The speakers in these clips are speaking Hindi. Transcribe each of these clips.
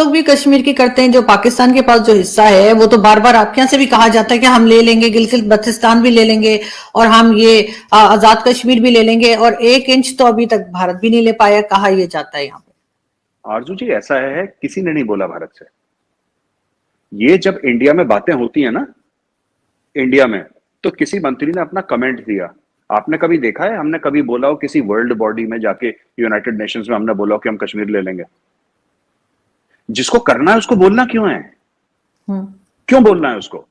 लोग भी कश्मीर की करते हैं, जो पाकिस्तान के पास जो हिस्सा है वो तो बार बार आपके यहाँ से भी कहा जाता है कि हम ले लेंगे, गिलगित बल्तिस्तान भी ले लेंगे और हम ये आजाद कश्मीर भी ले लेंगे, और 1 इंच तो अभी तक भारत भी नहीं ले पाया, कहा यह जाता है यहाँ पे। आरजू जी, ऐसा है, किसी ने नहीं बोला भारत से। ये जब इंडिया में बातें होती है ना, इंडिया में, तो किसी मंत्री ने अपना कमेंट दिया। आपने कभी देखा है हमने कभी बोला हो किसी वर्ल्ड बॉडी में जाके, यूनाइटेड नेशंस में हमने बोला हो कि हम कश्मीर ले लेंगे? जिसको करना है उसको बोलना क्यों है? क्यों बोलना है उसको?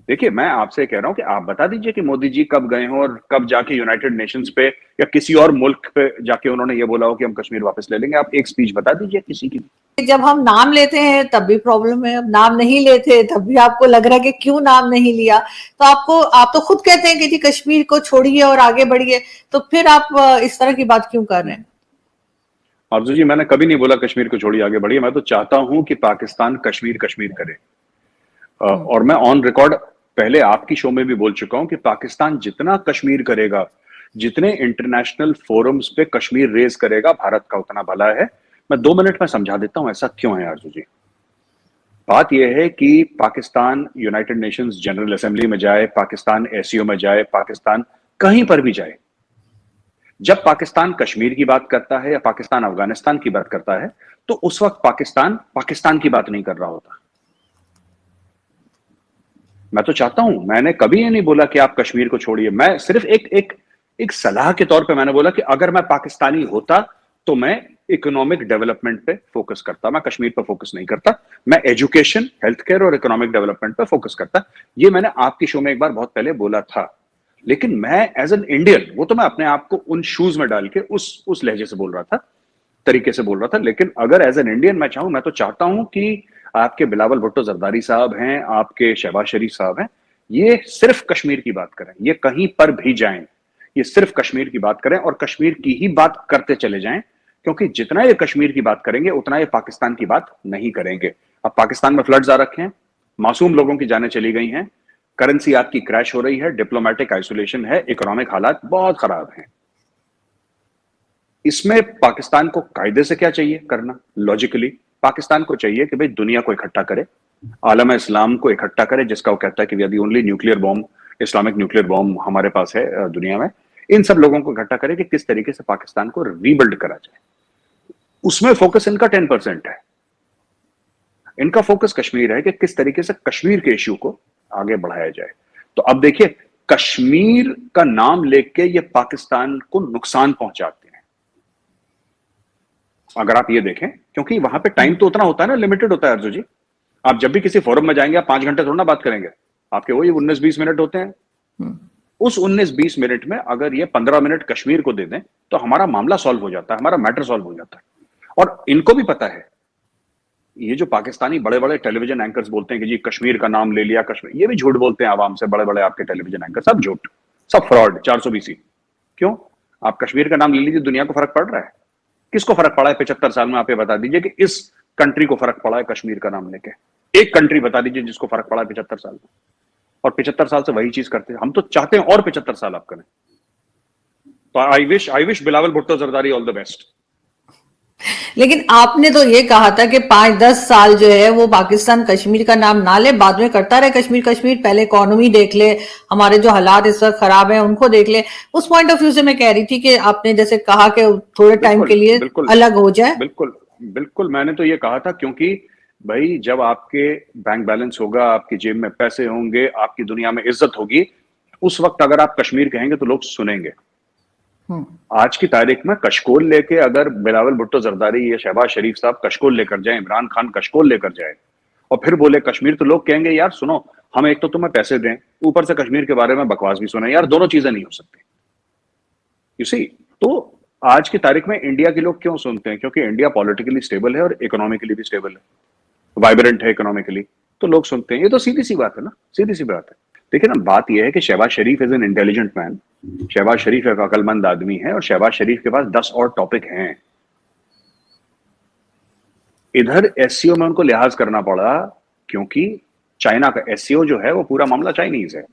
देखिए, मैं आपसे कह रहा हूं कि आप बता दीजिए कि मोदी जी कब गए हो और कब जाके यूनाइटेड नेशंस पे या किसी और मुल्क पे जाके उन्होंने ये बोला हो कि हम कश्मीर वापस ले लेंगे। आप एक स्पीच बता दीजिए किसी की। जब हम नाम लेते हैं तब भी प्रॉब्लम है, अब नाम नहीं लेते तब भी आपको लग रहा है कि क्यों नाम नहीं लिया। तो आप तो खुद कहते हैं कि जी कश्मीर को छोड़िए और आगे बढ़िए, तो फिर आप इस तरह की बात क्यों कर रहे हैं? आरजू जी, मैंने कभी नहीं बोला कश्मीर को छोड़िए आगे बढ़िए। मैं तो चाहता हूं कि पाकिस्तान कश्मीर कश्मीर करे। और मैं ऑन रिकॉर्ड पहले आपकी शो में भी बोल चुका हूं कि पाकिस्तान जितना कश्मीर करेगा, जितने इंटरनेशनल फोरम्स पे कश्मीर रेज करेगा, भारत का उतना भला है। मैं 2 मिनट में समझा देता हूं ऐसा क्यों है आरजू जी। बात यह है कि Pakistan United Nations general assembly में जाए, पाकिस्तान एससीओ में जाए, पाकिस्तान कहीं पर भी जाए, जब पाकिस्तान कश्मीर की बात करता है या पाकिस्तान अफगानिस्तान की बात करता है, तो उस वक्त पाकिस्तान पाकिस्तान की बात नहीं कर रहा होता। मैं तो चाहता हूं, मैंने कभी ये नहीं बोला कि आप कश्मीर को छोड़िए। मैं सिर्फ एक सलाह के तौर पे मैंने बोला कि अगर मैं पाकिस्तानी होता तो मैं इकोनॉमिक डेवलपमेंट पे फोकस करता, मैं कश्मीर पे फोकस नहीं करता। मैं एजुकेशन, हेल्थ केयर और इकोनॉमिक डेवलपमेंट पे फोकस करता। ये मैंने आपकी शो में एक बार बहुत पहले बोला था। लेकिन मैं एज एन इंडियन, वो तो मैं अपने आप को उन शूज में डाल के उस लहजे से बोल रहा था, तरीके से बोल रहा था। लेकिन अगर एज एन इंडियन मैं चाहूं, मैं तो चाहता हूं कि आपके बिलावल भुट्टो जरदारी साहब हैं, आपके शहबाज शरीफ साहब हैं, ये सिर्फ कश्मीर की बात करें। ये कहीं पर भी जाएं, ये सिर्फ कश्मीर की बात करें और कश्मीर की ही बात करते चले जाएं। क्योंकि जितना ये कश्मीर की बात करेंगे उतना ये पाकिस्तान की बात नहीं करेंगे। अब पाकिस्तान में फ्लड्स आ रखे हैं, मासूम लोगों की जानें चली गई हैं, करेंसी आपकी क्रैश हो रही है, डिप्लोमेटिक आइसोलेशन है, इकोनॉमिक हालात बहुत खराब हैं। इसमें पाकिस्तान को कायदे से क्या चाहिए करना? लॉजिकली पाकिस्तान को चाहिए कि भाई दुनिया को इकट्ठा करे, आलम इस्लाम को इकट्ठा करे, जिसका वो कहता है कि we are the only nuclear bomb, Islamic nuclear bomb हमारे पास है दुनिया में। इन सब लोगों को इकट्ठा करे कि किस तरीके से पाकिस्तान को रीबिल्ड करा जाए। उसमें फोकस इनका 10% है। इनका फोकस कश्मीर है कि किस तरीके से कश्मीर के इश्यू को आगे बढ़ाया जाए। तो अब देखिए, कश्मीर का नाम लेके ये पाकिस्तान को नुकसान पहुंचाते हैं, अगर आप ये देखें, क्योंकि वहां पे टाइम तो उतना होता है ना, लिमिटेड होता है अर्जु जी। आप जब भी किसी फोरम में जाएंगे, आप 5 घंटे थोड़ा ना बात करेंगे, आपके वही 19-20 मिनट होते हैं। उस 19-20 मिनट में अगर ये 15 मिनट कश्मीर को दे दें तो हमारा मामला सॉल्व हो जाता है, हमारा मैटर सॉल्व हो जाता है। और इनको भी पता है, ये जो पाकिस्तानी बड़े बड़े टेलीविजन एंकर्स बोलते हैं कि जी कश्मीर का नाम ले लिया, कश्मीर, ये भी झूठ बोलते हैं आवाम से। बड़े बड़े आपके टेलीविजन एंकर सब झूठ, सब फ्रॉड, 420। क्यों? आप कश्मीर का नाम ले लीजिए, दुनिया को फर्क पड़ रहा है? किसको फर्क पड़ा है 75 साल में? आप ये बता दीजिए कि इस कंट्री को फर्क पड़ा है कश्मीर का नाम लेके। एक कंट्री बता दीजिए जिसको फर्क पड़ा है 75 साल में। और 75 साल से वही चीज करते हैं। हम तो चाहते हैं और 75 साल आप करें। तो I wish Bilawal Bhutto Zardari all the best. लेकिन आपने तो ये कहा था कि 5-10 साल जो है वो पाकिस्तान कश्मीर का नाम ना ले, बाद में करता रहे कश्मीर कश्मीर, पहले इकोनॉमी देख ले, हमारे जो हालात इस वक्त खराब हैं उनको देख ले। उस पॉइंट ऑफ व्यू से मैं कह रही थी कि आपने जैसे कहा कि थोड़े टाइम के लिए अलग हो जाए। बिल्कुल बिल्कुल, मैंने तो ये कहा था, क्योंकि भाई जब आपके बैंक बैलेंस होगा, आपकी जेब में पैसे होंगे, आपकी दुनिया में इज्जत होगी, उस वक्त अगर आप कश्मीर कहेंगे तो लोग सुनेंगे। आज की तारीख में कशकोल लेके अगर बिलावल भुट्टो जरदारी या शहबाज शरीफ साहब कशकोल लेकर जाए, इमरान खान कशकोल लेकर जाए और फिर बोले कश्मीर, तो लोग कहेंगे यार सुनो, हम एक तो तुम्हें पैसे दें, ऊपर से कश्मीर के बारे में बकवास भी सुने। यार दोनों चीजें नहीं हो सकती। यू सी, तो आज की तारीख में इंडिया के लोग क्यों सुनते हैं? क्योंकि इंडिया पॉलिटिकली स्टेबल है और इकोनॉमिकली भी स्टेबल है, वाइब्रेंट है इकोनॉमिकली, तो लोग सुनते हैं। ये तो सीधी सी बात है ना, सीधी सी बात है। देखिए ना, बात यह है कि Shehbaz Sharif is an intelligent man, Shehbaz Sharif एक अकलमंद आदमी है और शहबाज शरीफ के पास 10 और टॉपिक हैं। इधर एससीओ में उनको लिहाज करना पड़ा, क्योंकि चाइना का एससीओ जो है वो पूरा मामला चाइनीज है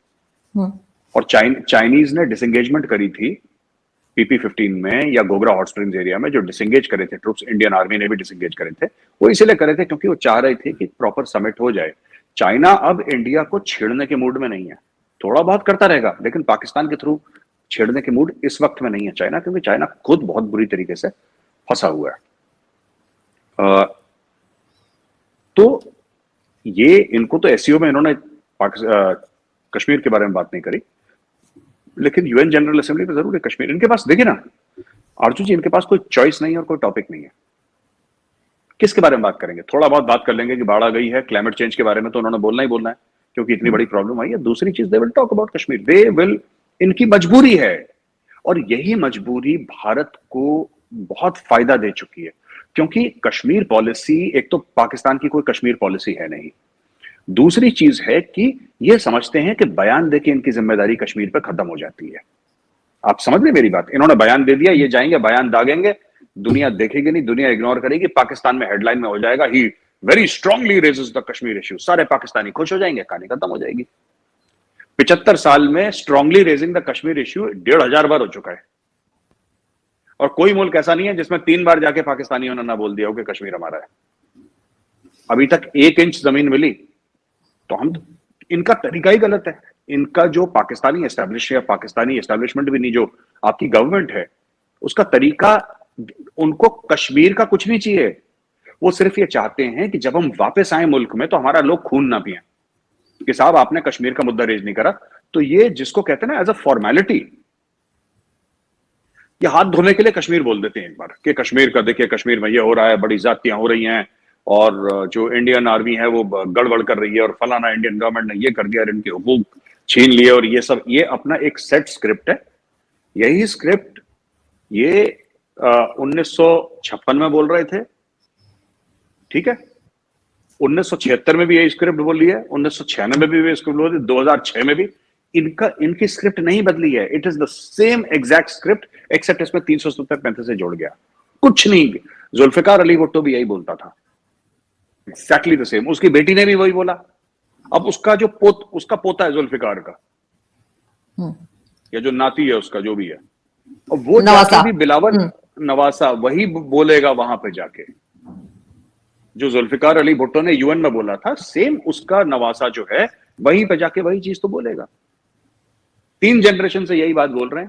और चाइनीज ने डिसएंगेजमेंट करी थी PP-15 में या गोगरा हॉट स्प्रिंग्स एरिया में जो डिसंगेज करे थे ट्रुप्स, इंडियन आर्मी ने भी डिसंगेज करे थे, वो इसलिए करे थे क्योंकि वो चाह रहे थे कि प्रॉपर समिट हो जाए। चाइना अब इंडिया को छेड़ने के मूड में नहीं है, थोड़ा बहुत करता रहेगा, लेकिन पाकिस्तान के थ्रू छेड़ने के मूड इस वक्त में नहीं है चाइना, क्योंकि चाइना खुद बहुत बुरी तरीके से फंसा हुआ है। तो ये इनको तो एससीओ में इन्होंने कश्मीर के बारे में बात नहीं करी, लेकिन यूएन जनरल असेंबली में जरूर है कश्मीर। इनके पास देखिए ना अर्जुन जी, इनके पास कोई चॉइस नहीं है और कोई टॉपिक नहीं है। किसके बारे में बात करेंगे? थोड़ा बहुत बात कर लेंगे कि बाढ़ आ गई है, क्लाइमेट चेंज के बारे में तो उन्होंने बोलना ही बोलना है क्योंकि इतनी बड़ी प्रॉब्लम आई है। दूसरी चीज, they will talk about Kashmir, they will, इनकी मजबूरी है और यही मजबूरी भारत को बहुत फायदा दे चुकी है, क्योंकि कश्मीर पॉलिसी, एक तो पाकिस्तान की कोई कश्मीर पॉलिसी है नहीं, दूसरी चीज है कि ये समझते हैं कि बयान देके इनकी जिम्मेदारी कश्मीर पर खत्म हो जाती है। आप समझ लें मेरी बात, इन्होंने बयान दे दिया, ये जाएंगे बयान दागेंगे, दुनिया देखेगी नहीं, दुनिया इग्नोर करेगी, पाकिस्तान में हेडलाइन में हो जाएगा ही very strongly raises the Kashmir issue, सारे पाकिस्तानी खुश हो जाएंगे, कहानी खत्म हो जाएगी। 75 साल में strongly raising the Kashmir issue 1500 बार हो चुका है और कोई मुल्क ऐसा नहीं है जिसमें 3 बार जाके पाकिस्तानियों ने ना बोल दिया हो कि कश्मीर हमारा है। अभी तक 1 इंच जमीन मिली तो हम, इनका तरीका ही गलत है। इनका जो पाकिस्तानी एस्टेब्लिश या पाकिस्तानी एस्टेब्लिशमेंट भी नहीं, जो आपकी गवर्नमेंट है, उसका तरीका, उनको कश्मीर का कुछ नहीं चाहिए। वो सिर्फ ये चाहते हैं कि जब हम वापस आए मुल्क में तो हमारा लोग खून ना पिए कि साहब आपने कश्मीर का मुद्दा रेज नहीं करा। तो ये जिसको कहते हैं ना एज अ फॉर्मेलिटी, ये हाथ धोने के लिए कश्मीर बोल देते हैं एक बार कि कश्मीर का देखिए, कश्मीर में ये हो रहा है, बड़ी ज्यादतियां हो रही हैं और जो इंडियन आर्मी है वो गड़बड़ कर रही है और फलाना इंडियन गवर्नमेंट ने ये कर दिया और इनके हुकूक छीन लिए और ये सब, ये अपना एक सेट स्क्रिप्ट है। यही स्क्रिप्ट ये 1956 में बोल रहे थे, ठीक है, 1976 में भी यही स्क्रिप्ट बोली है, 1996 में भी यही स्क्रिप्ट बोली, 2006 में भी। इनकी स्क्रिप्ट नहीं बदली है, it is the same exact script, except इसमें 370-35 से जोड़ गया, कुछ नहीं। जुल्फिकार अली भुट्टो भी यही बोलता था, एक्जैक्टली द सेम, उसकी बेटी ने भी वही बोला। अब उसका जो उसका पोता है जुल्फिकार का, या जो नाती है उसका, जो भी है, और वो जाके भी बिलावल नवासा वही बोलेगा वहां पे जाके, जो जुल्फिकार अली भुट्टो ने यूएन में बोला था, सेम उसका नवासा जो है वहीं पे जाके वही चीज तो बोलेगा। 3 जनरेशन से यही बात बोल रहे हैं।